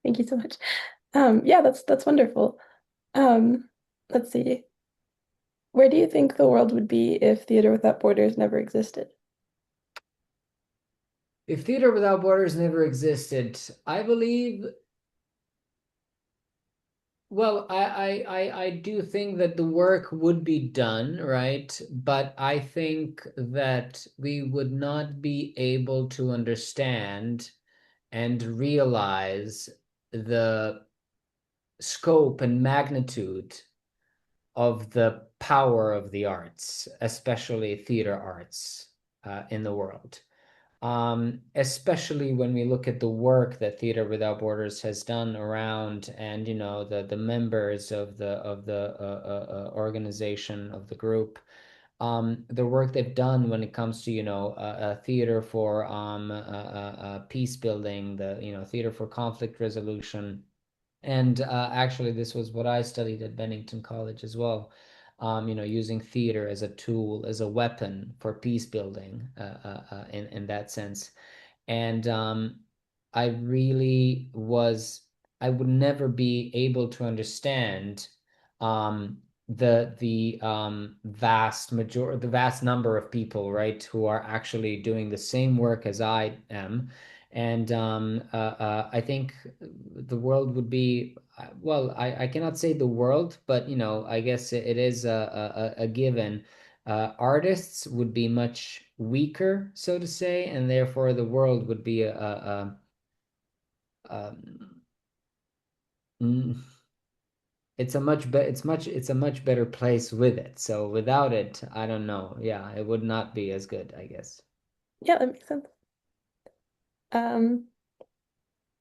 Thank you so much. Yeah, that's wonderful. Um, let's see. Where do you think the world would be if Theater Without Borders never existed? If Theater Without Borders never existed, I believe, well, I do think that the work would be done, right? But I think that we would not be able to understand and realize the scope and magnitude of the power of the arts, especially theater arts, in the world. Especially when we look at the work that Theater Without Borders has done around, and the members of the organization of the group, the work they've done when it comes to theater for peace building, the theater for conflict resolution. And actually, this was what I studied at Bennington College as well. Using theater as a tool, as a weapon for peace building, in that sense. And I really was, I would never be able to understand the vast number of people, right, who are actually doing the same work as I am. And I think the world would be, well, I cannot say the world, but I guess it is a given. Artists would be much weaker, so to say, and therefore the world would be um, mm, it's a much better place with it. So without it, I don't know. Yeah, it would not be as good, I guess. Yeah, that makes sense. Um,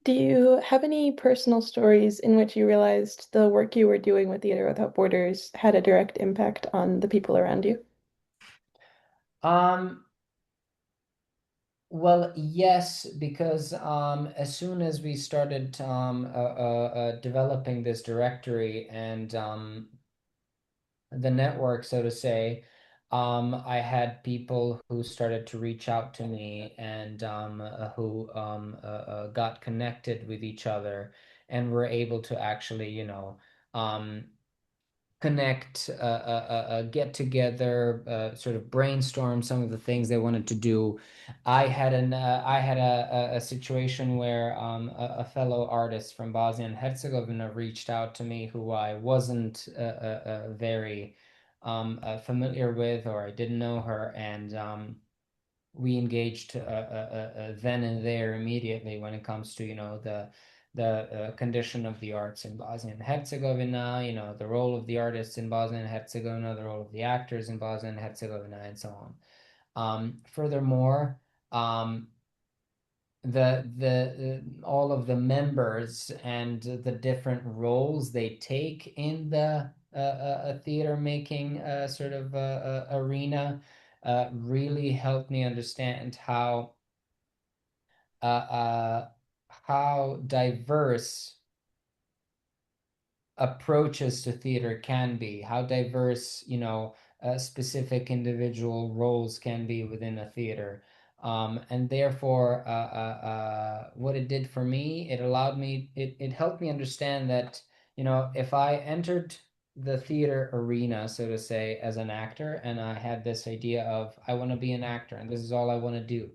do you have any personal stories in which you realized the work you were doing with Theater Without Borders had a direct impact on the people around you? Um, Well, yes, because as soon as we started developing this directory and the network, so to say, I had people who started to reach out to me and who got connected with each other and were able to actually, um, connect, get together, sort of brainstorm some of the things they wanted to do. I had a situation where a fellow artist from Bosnia and Herzegovina reached out to me who I wasn't very familiar with, or I didn't know her, and we engaged then and there immediately when it comes to the condition of the arts in Bosnia and Herzegovina, the role of the artists in Bosnia and Herzegovina, the role of the actors in Bosnia and Herzegovina, and so on. Furthermore, um, the all of the members and the different roles they take in the theater making sort of arena really helped me understand uh, uh, how diverse approaches to theater can be, how diverse, specific individual roles can be within a theater. And therefore, what it did for me, it helped me understand that, if I entered the theater arena, so to say, as an actor, and I had this idea of, I want to be an actor and this is all I want to do,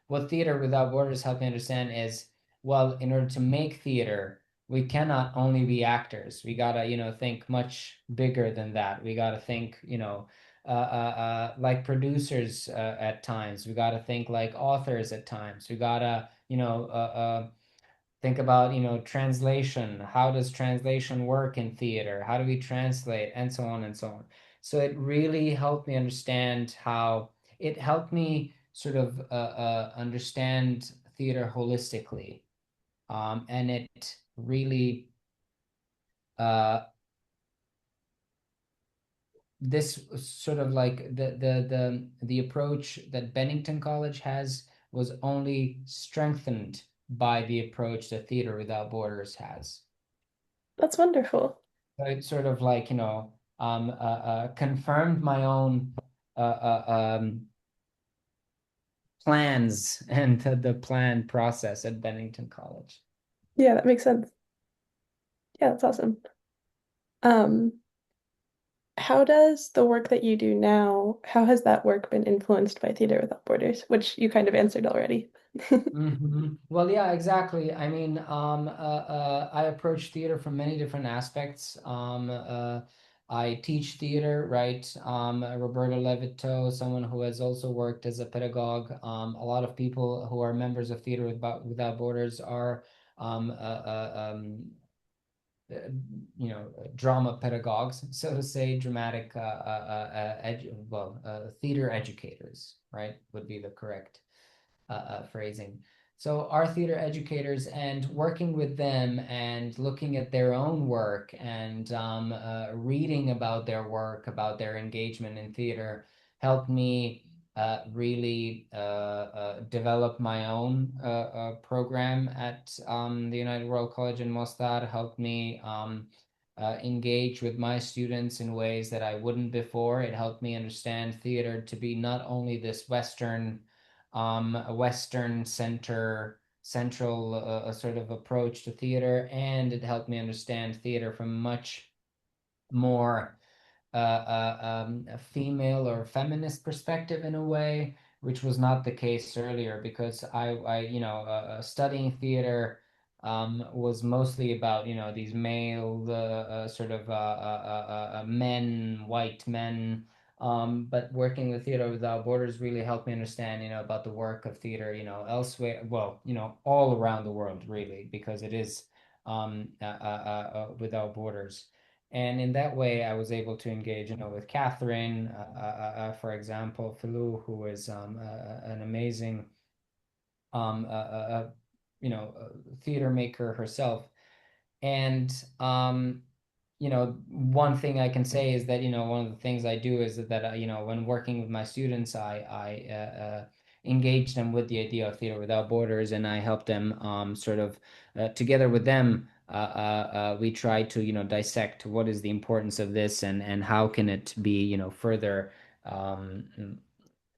what Theater Without Borders helped me understand is, well, in order to make theater, we cannot only be actors. We gotta, think much bigger than that. We gotta think, like producers at times. We gotta think like authors at times. We gotta, think about, translation. How does translation work in theater? How do we translate? And so on and so on. So it really helped me understand how it helped me sort of understand theater holistically. And it really, uh, this sort of like the approach that Bennington College has was only strengthened by the approach that Theater Without Borders has. That's wonderful. So it sort of like, confirmed my own uh, plans and the plan process at Bennington College. Yeah, that makes sense. Yeah, that's awesome. Um, how does the work that you do now, how has that work been influenced by Theater Without Borders, which you kind of answered already? Well, yeah, exactly. I mean, I approach theater from many different aspects. I teach theater, right? Roberta Levito, someone who has also worked as a pedagogue. A lot of people who are members of Without Borders are, um, uh, uh, um, uh, drama pedagogues, so to say, dramatic, theater educators, right? Would be the correct phrasing. So our theater educators and working with them and looking at their own work and reading about their work, about their engagement in theater, helped me really develop my own program at the United World College in Mostar, helped me engage with my students in ways that I wouldn't before. It helped me understand theater to be not only this a Western central sort of approach to theater, and it helped me understand theater from much more a female or feminist perspective in a way, which was not the case earlier because studying theater was mostly about, these male men, white men. But working with Theater Without Borders really helped me understand, about the work of theater, elsewhere, well, all around the world, really, because it is without borders. And in that way, I was able to engage, with Catherine, for example, Filou, who is an amazing, um, uh, uh, uh, theater maker herself. And one thing I can say is that, one of the things I do is that, when working with my students, I engage them with the idea of Theater Without Borders, and I help them sort of together with them. We try to, dissect what is the importance of this and how can it be, further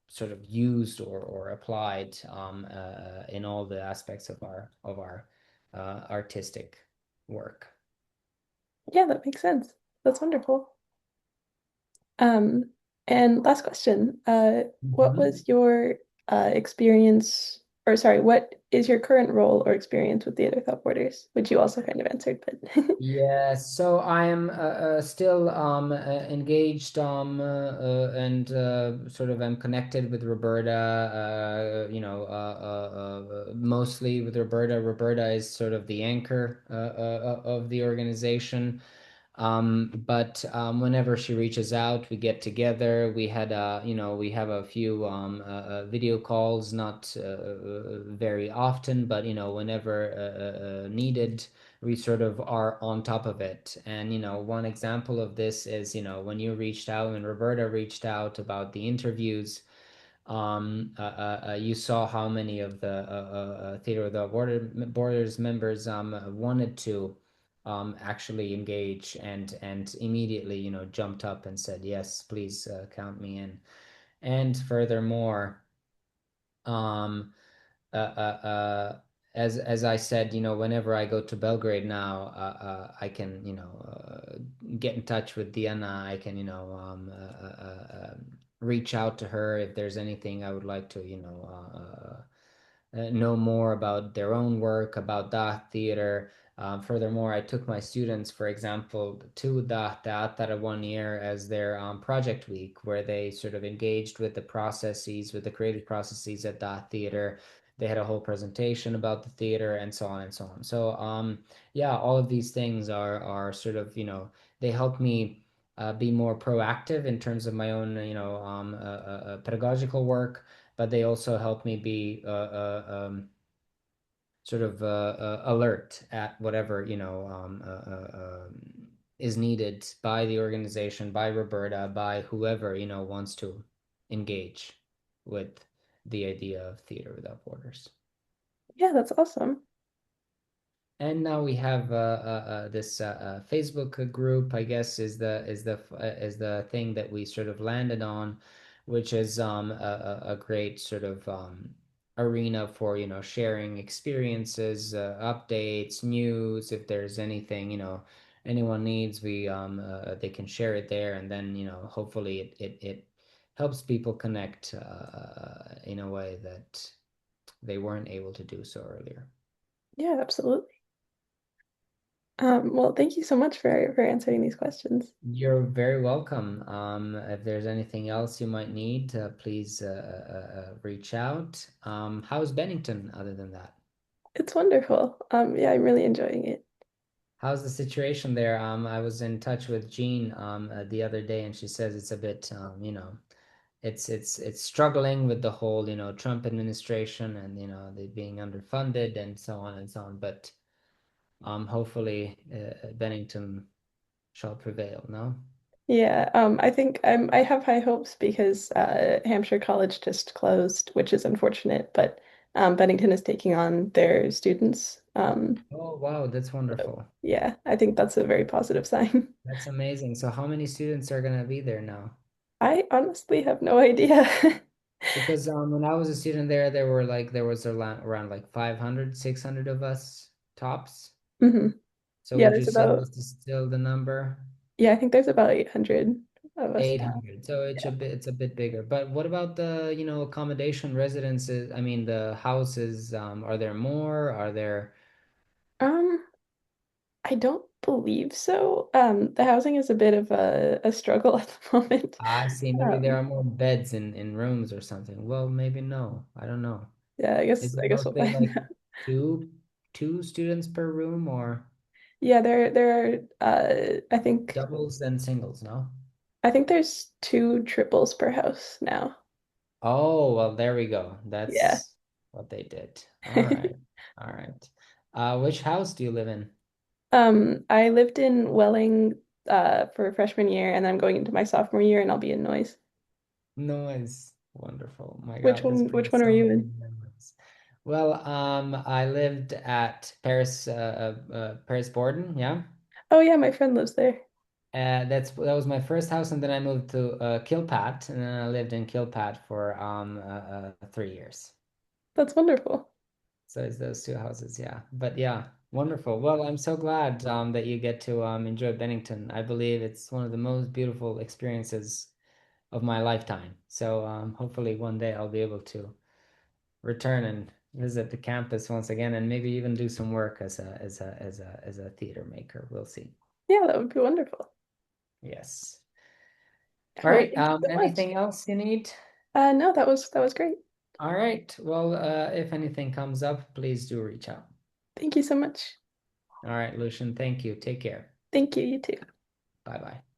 sort of used or applied in all the aspects of our artistic work. Yeah, that makes sense. That's wonderful. Um, and last question. What Mhm. was your experience, or sorry, what is your current role or experience with Theater Without Borders, which you also kind of answered, but Yes, so I am still engaged and sort of am connected with Roberta, mostly with Roberta. Roberta is sort of the anchor of the organization. But whenever she reaches out, we get together. We have a few video calls, not very often, but whenever needed, we sort of are on top of it. And one example of this is when you reached out, when Roberta reached out about the interviews. You saw how many of the Theater Without Borders members wanted to actually engage and immediately jumped up and said yes, please count me in. And furthermore, um, as I said, whenever I go to Belgrade now, I can get in touch with Diana. I can reach out to her if there's anything I would like to know more about their own work, about that theater. Furthermore, I took my students, for example, to the Teatr 1 year as their project week, where they sort of engaged with the processes, with the creative processes at that theater. They had a whole presentation about the theater and so on and so on. So, yeah, all of these things are sort of, they help me be more proactive in terms of my own, pedagogical work, but they also help me be sort of alert at whatever is needed by the organization, by Roberta, by whoever wants to engage with the idea of Theater Without Borders. yeah, that's awesome. And now we have this Facebook group, I guess, is the thing that we sort of landed on, which is a great sort of arena for, sharing experiences, updates, news. If there's anything, anyone needs, they can share it there, and then, hopefully it helps people connect in a way that they weren't able to do so earlier. Yeah, absolutely. Well, thank you so much for answering these questions. You're very welcome. If there's anything else you might need, please reach out. How's Bennington other than that? It's wonderful. Yeah, I'm really enjoying it. How's the situation there? I was in touch with Jean the other day, and she says it's a bit, it's struggling with the whole, Trump administration, and they being underfunded and so on and so on. But hopefully Bennington shall prevail. No? Yeah, I think I have high hopes because Hampshire College just closed, which is unfortunate, but Bennington is taking on their students. Oh, wow, that's So wonderful. yeah, I think that's a very positive sign. That's amazing. So how many students are gonna be there now? I honestly have no idea. Because when I was a student there, there was around like 500, 600 of us tops. hmm So Yeah, would you there's say about this is still the number? yeah, I think there's about 800 of us now. 800. So Yeah. it's a bit bigger. But what about the, accommodation residences? I mean, the houses, are there more? Are there Um, I don't believe so. The housing is a bit of a struggle at the moment. I see, maybe there Um, are more beds in rooms or something. Well, maybe no. I don't know. yeah, Is it I guess we'll mostly find like out. two two students per room or Yeah, there are doubles and singles, no? I think there's two triples per house now. Oh, well, there we go. Yeah. That's what they did. All right. All right. Which house do you live in? I lived in Welling for freshman year and then I'm going into my sophomore year and I'll be in Noise. Noise. Wonderful. My Which God, this one brings were so you many in? memories. Well, I lived at Paris, Paris Borden, yeah. Oh yeah, my friend lives there. That was my first house, and then I moved to Kilpat, and then I lived in Kilpat for 3 years. That's wonderful. So it's those two houses, yeah. But yeah, wonderful. Well, I'm so glad that you get to enjoy Bennington. I believe it's one of the most beautiful experiences of my lifetime. So hopefully one day I'll be able to return and visit the campus once again, and maybe even do some work as a theater maker. We'll see. Yeah, that would be wonderful. Yes. All Well, right. thank you so much. Anything else you need? No, that was great. All right. Well, if anything comes up, please do reach out. Thank you so much. All right, Lucian, thank you. Take care. Thank you, you too. Bye bye.